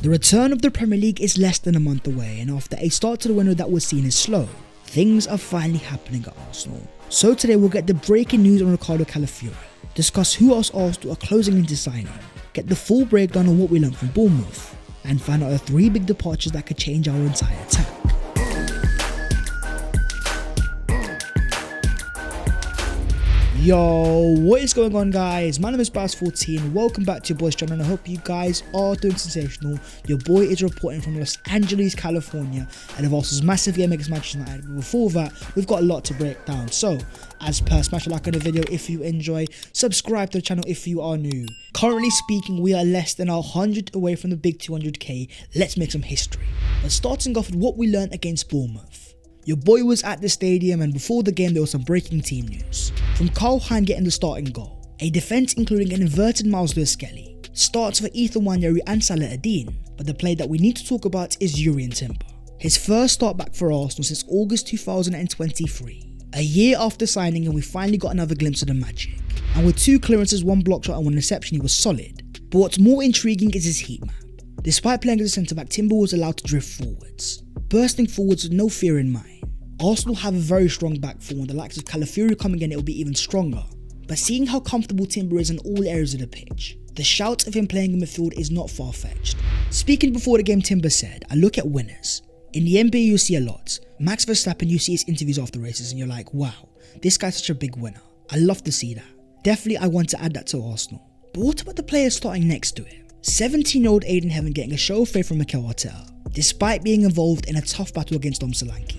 The return of the Premier League is less than a month away, and after a start to the window that was seen as slow, things are finally happening at Arsenal. So today we'll get the breaking news on Ricardo Calafiori, discuss who else Arsenal are closing into signing, get the full breakdown on what we learned from Bournemouth, and find out the 3 big departures that could change our entire attack. Yo, what is going on, guys? My name is Baz14. Welcome back to your boys channel, and I hope you guys are doing sensational. Your boy is reporting from Los Angeles, California, and of Arsenal's massive game against Manchester United. But before that, we've got a lot to break down. So, as per, smash a like on the video if you enjoy, subscribe to the channel if you are new. Currently speaking, we are less than 100 away from the big 200k. Let's make some history. But starting off with what we learned against Bournemouth. Your boy was at the stadium, and before the game there was some breaking team news. From Karl Hein getting the starting goal, a defence including an inverted Miles Lewis-Skelly, starts for Ethan Nwaneri and Salah Adine, but the player that we need to talk about is Jurrien Timber. His first start back for Arsenal since August 2023. A year after signing him, we finally got another glimpse of the magic. And with 2 clearances, 1 block shot and 1 interception, he was solid. But what's more intriguing is his heat map. Despite playing as a centre-back, Timber was allowed to drift forwards, bursting forwards with no fear in mind. Arsenal have a very strong back four, and the likes of Calafiori coming in, it will be even stronger. But seeing how comfortable Timber is in all areas of the pitch, the shout of him playing in midfield is not far-fetched. Speaking before the game, Timber said, "I look at winners. In the NBA you see a lot. Max Verstappen, you see his interviews after races and you're like, wow, this guy's such a big winner. I love to see that. Definitely I want to add that to Arsenal." But what about the players starting next to him? 17-year-old Aiden Heaven getting a show of faith from Mikel Arteta, despite being involved in a tough battle against Dom Solanke,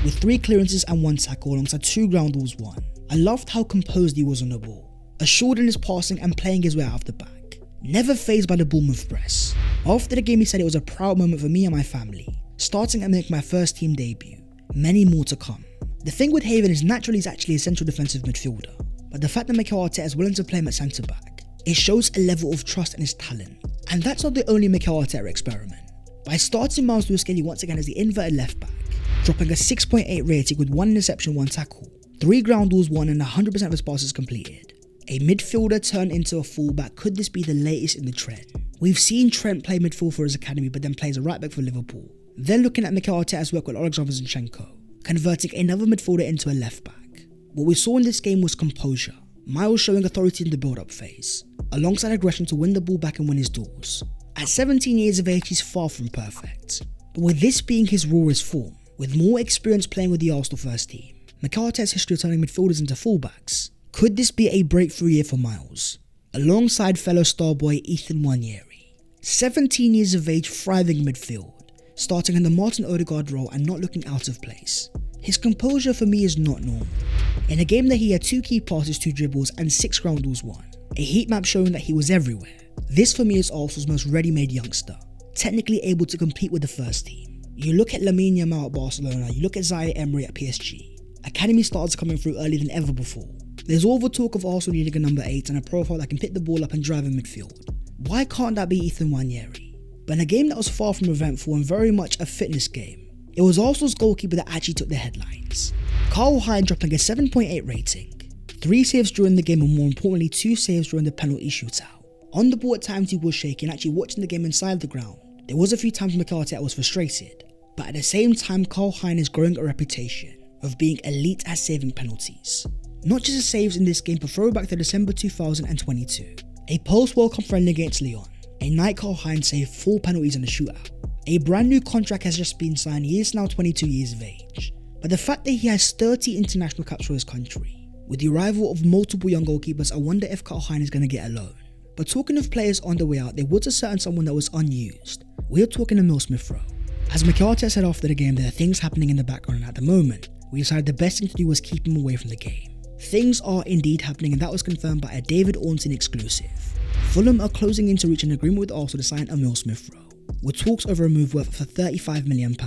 with 3 clearances and 1 tackle alongside 2 ground balls won. I loved how composed he was on the ball, assured in his passing and playing his way out of the back, never fazed by the Bournemouth press. After the game he said, "It was a proud moment for me and my family, starting and making my first team debut, many more to come." The thing with Haven is naturally he's actually a central defensive midfielder, but the fact that Mikel Arteta is willing to play him at centre back, it shows a level of trust in his talent. And that's not the only Mikel Arteta experiment. By starting Miles Lewis-Skelly once again as the inverted left back, dropping a 6.8 rating with 1 interception, 1 tackle, 3 ground balls won and 100% of his passes completed. A midfielder turned into a fullback. Could this be the latest in the trend? We've seen Trent play midfield for his academy, but then plays a right back for Liverpool. Then looking at Mikel Arteta's work with Alexander Zinchenko, converting another midfielder into a left back. What we saw in this game was composure. Miles showing authority in the build-up phase, alongside aggression to win the ball back and win his duels. At 17 years of age, he's far from perfect. But with this being his rawest form, with more experience playing with the Arsenal first team, Mikel Arteta's history of turning midfielders into fullbacks, could this be a breakthrough year for Miles, alongside fellow star boy Ethan Nwaneri? 17 years of age, thriving in midfield, starting in the Martin Odegaard role and not looking out of place. His composure for me is not normal. In a game that he had 2 key passes, 2 dribbles and 6 ground balls won, a heat map showing that he was everywhere. This for me is Arsenal's most ready-made youngster, technically able to compete with the first team. You look at Lamine Yamal at Barcelona, you look at Zaire Emery at PSG. Academy starters coming through earlier than ever before. There's all the talk of Arsenal needing a number 8 and a profile that can pick the ball up and drive in midfield. Why can't that be Ethan Nwaneri? But in a game that was far from eventful and very much a fitness game, it was Arsenal's goalkeeper that actually took the headlines. Karl Hein dropping a 7.8 rating, 3 saves during the game and more importantly 2 saves during the penalty shootout. On the ball at times he was shaking, actually watching the game inside the ground. There was a few times Mikel Arteta was frustrated, but at the same time Karl Hein is growing a reputation of being elite at saving penalties. Not just his saves in this game, but throwback to December 2022. A post-World Cup friendly against Lyon, a night Karl Hein saved 4 penalties in the shootout. A brand new contract has just been signed. He is now 22 years of age. But the fact that he has 30 international caps for his country, with the arrival of multiple young goalkeepers, I wonder if Karl Hein is going to get a loan. But talking of players on the way out, there was a certain someone that was unused. We're talking Emile Smith-Rowe. As Mikel Arteta said after the game, there are things happening in the background, and at the moment, we decided the best thing to do was keep him away from the game. Things are indeed happening, and that was confirmed by a David Ornstein exclusive. Fulham are closing in to reach an agreement with Arsenal to sign Emile Smith-Rowe, with talks over a move worth for £35 million.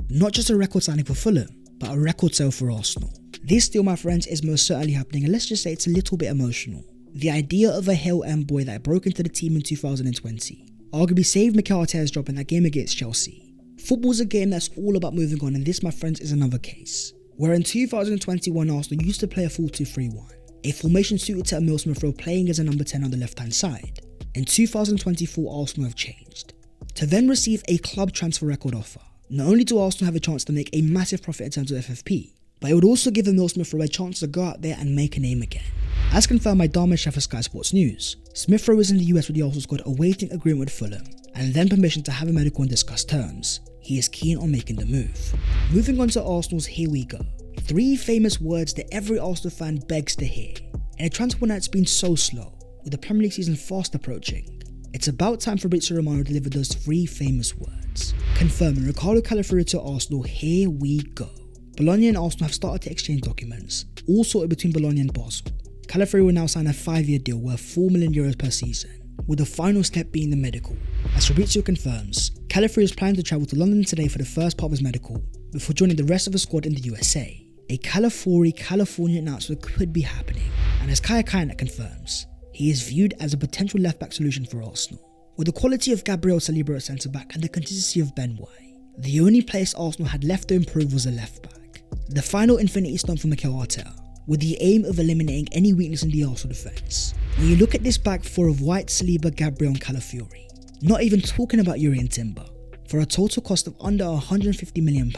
Not just a record signing for Fulham, but a record sale for Arsenal. This deal, my friends, is most certainly happening, and let's just say it's a little bit emotional. The idea of a Hill End boy that broke into the team in 2020 arguably saved Mikel Arteta's job in that game against Chelsea. Football's a game that's all about moving on, and this, my friends, is another case. Where in 2021 Arsenal used to play a 4-2-3-1, a formation suited to Emile Smith-Rowe playing as a number 10 on the left hand side. In 2024 Arsenal have changed. to then receive a club transfer record offer. Not only do Arsenal have a chance to make a massive profit in terms of FFP, but it would also give Emile Smith Rowe a chance to go out there and make a name again. As confirmed by Dharmesh Shah for Sky Sports News, Smith Rowe is in the US with the Arsenal squad awaiting agreement with Fulham, and then permission to have a medical and discuss terms. He is keen on making the move. Moving on to Arsenal's Here We Go. 3 famous words that every Arsenal fan begs to hear. In a transfer that's been so slow, with the Premier League season fast approaching, it's about time for Fabrizio Romano to deliver those 3 famous words. Confirming Ricardo Calafiori to Arsenal, here we go. Bologna and Arsenal have started to exchange documents, all sorted between Bologna and Basel. Calafiori will now sign a 5-year deal worth €4 million per season, with the final step being the medical. As Fabrizio confirms, Calafiori is planning to travel to London today for the first part of his medical, before joining the rest of the squad in the USA. A Calafiori-California announcement could be happening, and as Kaya Kaynak confirms, he is viewed as a potential left-back solution for Arsenal. With the quality of Gabriel Saliba at centre-back and the consistency of Ben White, the only place Arsenal had left to improve was a left-back. The final infinity stone for Mikel Arteta, with the aim of eliminating any weakness in the Arsenal defence. When you look at this back four of White, Saliba, Gabriel and Calafiori, not even talking about Yuri and Timber, for a total cost of under £150 million,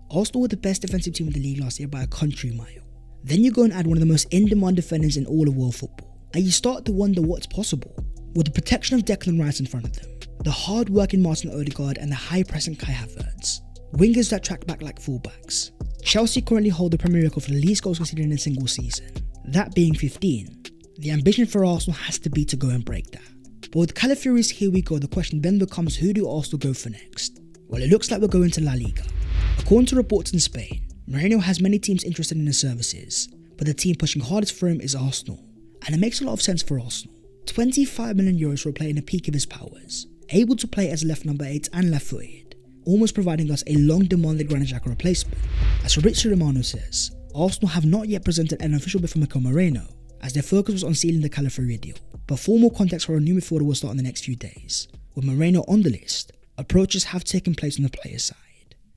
Arsenal were the best defensive team in the league last year by a country mile. Then you go and add one of the most in-demand defenders in all of world football, and you start to wonder what's possible. With the protection of Declan Rice in front of them, the hard-working Martin Odegaard and the high-pressing Kai Havertz, wingers that track back like fullbacks. Chelsea currently hold the Premier record for the least goals conceded in a single season, that being 15. The ambition for Arsenal has to be to go and break that. But with Calafiori's here we go, the question then becomes, who do Arsenal go for next? Well, it looks like we're going to La Liga. According to reports in Spain, Moreno has many teams interested in his services, but the team pushing hardest for him is Arsenal. And it makes a lot of sense for Arsenal. €25 million for a player in the peak of his powers, able to play as left number 8 and left-footed, almost providing us a long-demanded Granit Xhaka replacement. As Fabrizio Romano says, Arsenal have not yet presented an official bid for Mikel Moreno, as their focus was on sealing the Calafiori deal, but formal contacts for a new midfielder will start in the next few days. With Moreno on the list, approaches have taken place on the player's side.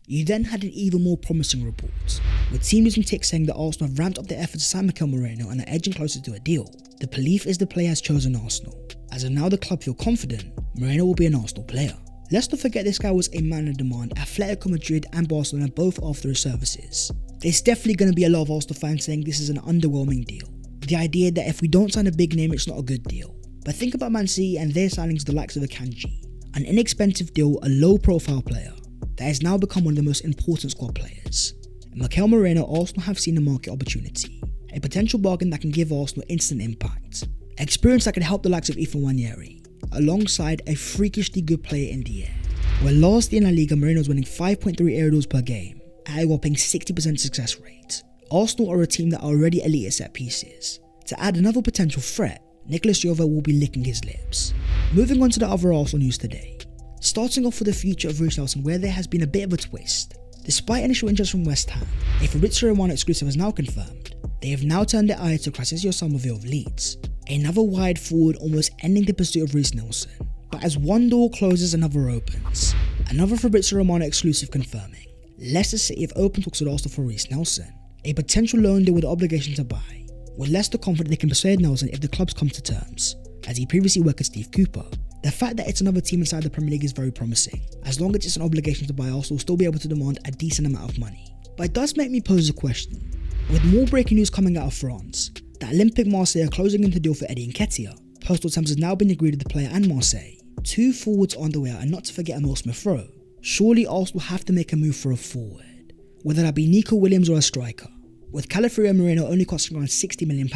You then had an even more promising report, with team news and ticks saying that Arsenal have ramped up their efforts to sign Mikel Moreno and are edging closer to a deal. The belief is the player has chosen Arsenal, as of now the club feel confident Moreno will be an Arsenal player. Let's not forget this guy was a man of demand. Atletico Madrid and Barcelona both after his services. There's definitely going to be a lot of Arsenal fans saying this is an underwhelming deal. The idea that if we don't sign a big name, it's not a good deal. But think about Man City and their signings, the likes of Akanji, an inexpensive deal, a low-profile player that has now become one of the most important squad players. In Mikel Moreno, Arsenal have seen a market opportunity, a potential bargain that can give Arsenal instant impact, experience that can help the likes of Ethan Nwaneri, alongside a freakishly good player in the air. Where last year in La Liga, Moreno was winning 5.3 aerial duels per game at a whopping 60% success rate. Arsenal are a team that are already elite at set pieces. To add another potential threat, Nicolas Jova will be licking his lips. Moving on to the other Arsenal news today. Starting off with the future of Reiss Nelson, where there has been a bit of a twist. Despite initial interest from West Ham, a Fabrizio Romano exclusive is now confirmed. They have now turned their eye to Crysencio Somerville of Leeds, another wide forward almost ending the pursuit of Reiss Nelson. But as one door closes, another opens. Another Fabrizio Romano exclusive confirming Leicester City have opened talks with Arsenal for Reiss Nelson, a potential loan deal with the obligation to buy, with Leicester confident they can persuade Nelson if the clubs come to terms, as he previously worked with Steve Cooper. The fact that it's another team inside the Premier League is very promising. As long as it's an obligation to buy, Arsenal will still be able to demand a decent amount of money. But it does make me pose a question. With more breaking news coming out of France, that Olympique Marseille are closing into the deal for Eddie Nketiah. Postal terms has now been agreed with the player and Marseille. 2 forwards on the way out, and not to forget Emile Smith Rowe. Surely Arsenal have to make a move for a forward, whether that be Nico Williams or a striker. With Calafiori and Moreno only costing around £60 million,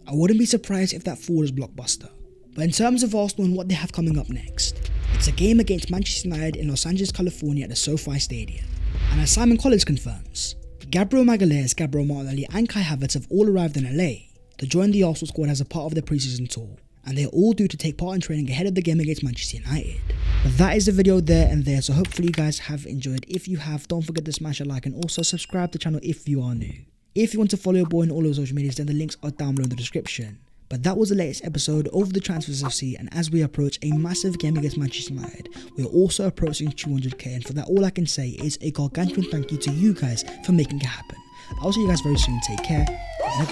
I wouldn't be surprised if that forward is blockbuster. But in terms of Arsenal and what they have coming up next, it's a game against Manchester United in Los Angeles, California at the SoFi Stadium. And as Simon Collins confirms, Gabriel Magalhaes, Gabriel Martinelli and Kai Havertz have all arrived in LA to join the Arsenal squad as a part of their pre-season tour, and they are all due to take part in training ahead of the game against Manchester United. But that is the video there and there, so hopefully you guys have enjoyed. If you have, don't forget to smash a like and also subscribe to the channel if you are new. If you want to follow your boy on all of social medias, then the links are down below in the description. But that was the latest episode of the Transfers FC, and as we approach a massive game against Manchester United, we are also approaching 200k, and for that all I can say is a gargantuan thank you to you guys for making it happen. I'll see you guys very soon. Take care. And